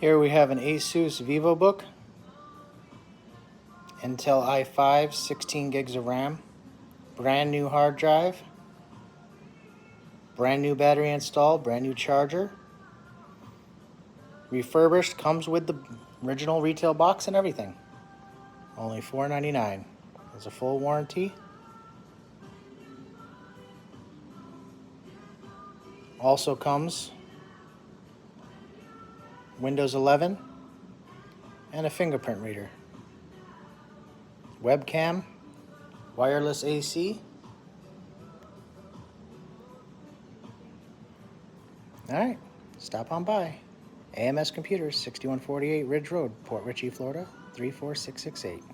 Here we have an Asus VivoBook, Intel i5, 16 gigs of RAM, brand new hard drive, brand new battery installed, brand new charger. Refurbished, comes with the original retail box and everything. Only $4.99. There's a full warranty. Also comes Windows 11 and a fingerprint reader. Webcam, wireless AC. Alright, stop on by. AMS Computers, 6148 Ridge Road, Port Richey, Florida, 34668.